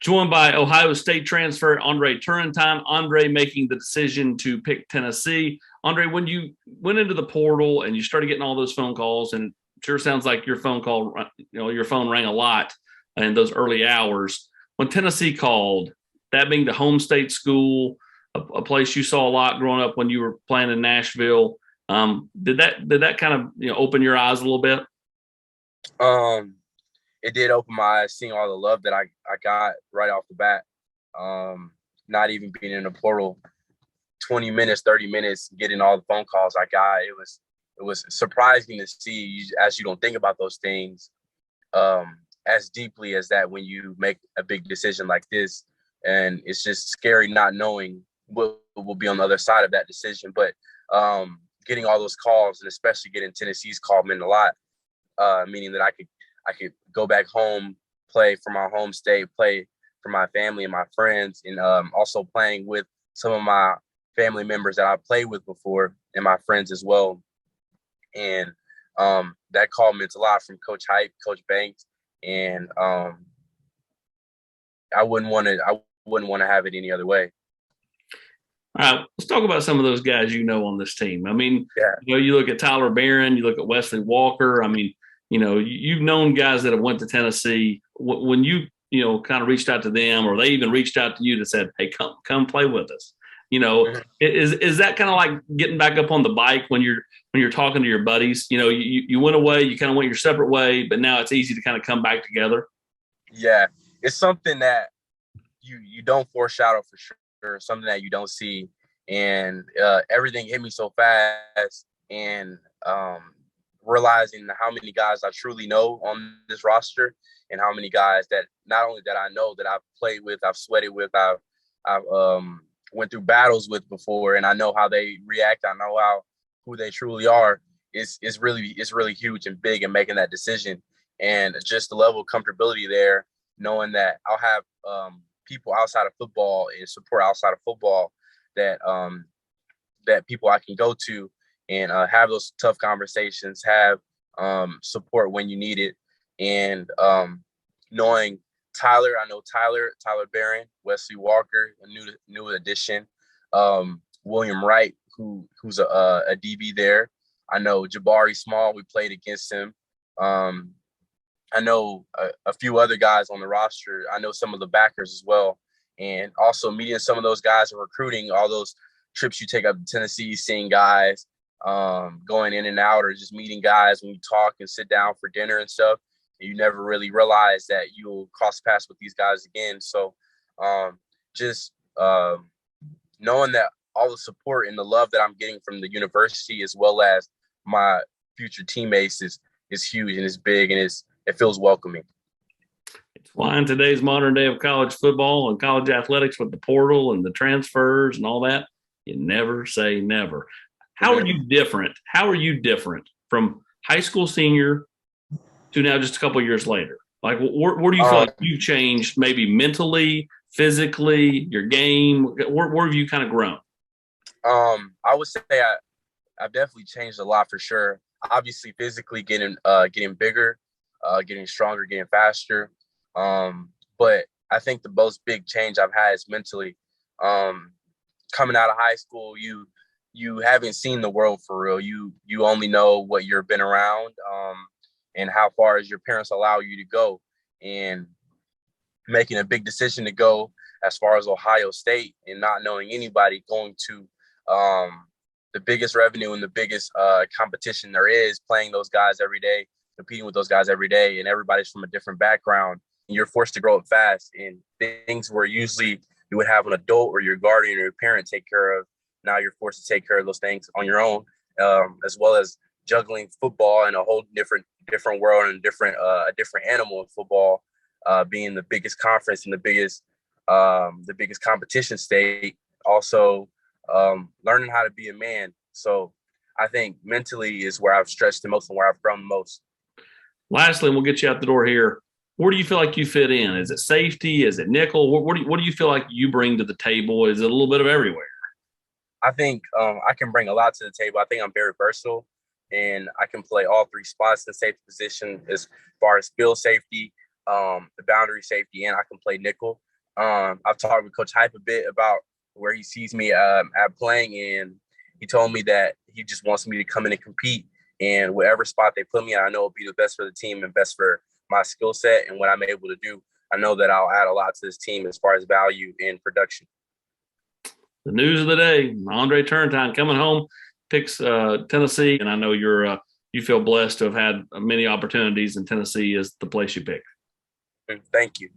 Joined by Ohio State transfer Andre Turrentine. Andre making the decision to pick Tennessee. Andre, when you went into the portal and you started getting all those phone calls, and sure sounds like your your phone rang a lot in those early hours. When Tennessee called, that being the home state school, a place you saw a lot growing up when you were playing in Nashville, did that kind of open your eyes a little bit? It did open my eyes, seeing all the love that I got right off the bat. Not even being in the portal, 20 minutes, 30 minutes, getting all the phone calls I got. It was surprising to see, as you don't think about those things as deeply as that when you make a big decision like this. And it's just scary not knowing what will be on the other side of that decision. But getting all those calls, and especially getting Tennessee's call, meant a lot, meaning that I could go back home, play for my home state, play for my family and my friends, and also playing with some of my family members that I played with before and my friends as well. And that call meant a lot from Coach Hype, Coach Banks, and I wouldn't want to have it any other way. All right, let's talk about some of those guys on this team. I mean, Yeah. You look at Tyler Barron, you look at Wesley Walker. I mean, you've known guys that have went to Tennessee. When you kind of reached out to them, or they even reached out to you to said, "Hey, come play with us." Mm-hmm. Is that kind of like getting back up on the bike when you're talking to your buddies? You went away, you kind of went your separate way, but now it's easy to kind of come back together. Yeah, it's something that you don't foreshadow for sure, something that you don't see, and everything hit me so fast, and realizing how many guys I truly know on this roster, and how many guys that not only that I know, that I've played with, I've sweated with, I've went through battles with before, and I know how they react. I know who they truly are. It's really huge and big in making that decision, and just the level of comfortability there, knowing that I'll have people outside of football and support outside of football that that people I can go to and have those tough conversations, have support when you need it. And knowing Tyler, I know Tyler Barron, Wesley Walker, a new addition, William Wright, who's a DB there. I know Jabari Small, we played against him. I know a few other guys on the roster. I know some of the backers as well. And also meeting some of those guys and recruiting, all those trips you take up to Tennessee, seeing guys going in and out, or just meeting guys when you talk and sit down for dinner and stuff. And you never really realize that you'll cross paths with these guys again. So just knowing that all the support and the love that I'm getting from the university, as well as my future teammates, is huge, and it's big, and it feels welcoming. It's why in today's modern day of college football and college athletics, with the portal and the transfers and all that, you never say never. How are you different? How are you different from high school senior to now just a couple of years later? Like, where do you feel like you've changed, maybe mentally, physically, your game? Where have you kind of grown? I would say I've definitely changed a lot for sure. Obviously, physically getting bigger, getting stronger, getting faster. But I think the most big change I've had is mentally. Coming out of high school, you haven't seen the world for real. You only know what you've been around, and how far as your parents allow you to go. And making a big decision to go as far as Ohio State, and not knowing anybody, going to the biggest revenue and the biggest competition there is, playing those guys every day, competing with those guys every day, and everybody's from a different background. And you're forced to grow up fast, and things where usually you would have an adult or your guardian or your parent take care of, now you're forced to take care of those things on your own, as well as juggling football in a whole different world, and a different animal in football, being the biggest conference and the biggest competition state. Also, learning how to be a man. So I think mentally is where I've stretched the most and where I've grown the most. Lastly, and we'll get you out the door here. Where do you feel like you fit in? Is it safety? Is it nickel? What do you feel like you bring to the table? Is it a little bit of everywhere? I think I can bring a lot to the table. I think I'm very versatile, and I can play all three spots in the safety position, as far as field safety, the boundary safety, and I can play nickel. I've talked with Coach Hype a bit about where he sees me at playing, and he told me that he just wants me to come in and compete. And whatever spot they put me in, I know will be the best for the team and best for my skill set and what I'm able to do. I know that I'll add a lot to this team as far as value and production. The news of the day: Andre Turrentine coming home, picks Tennessee, and I know you feel blessed to have had many opportunities, and Tennessee is the place you pick. Thank you.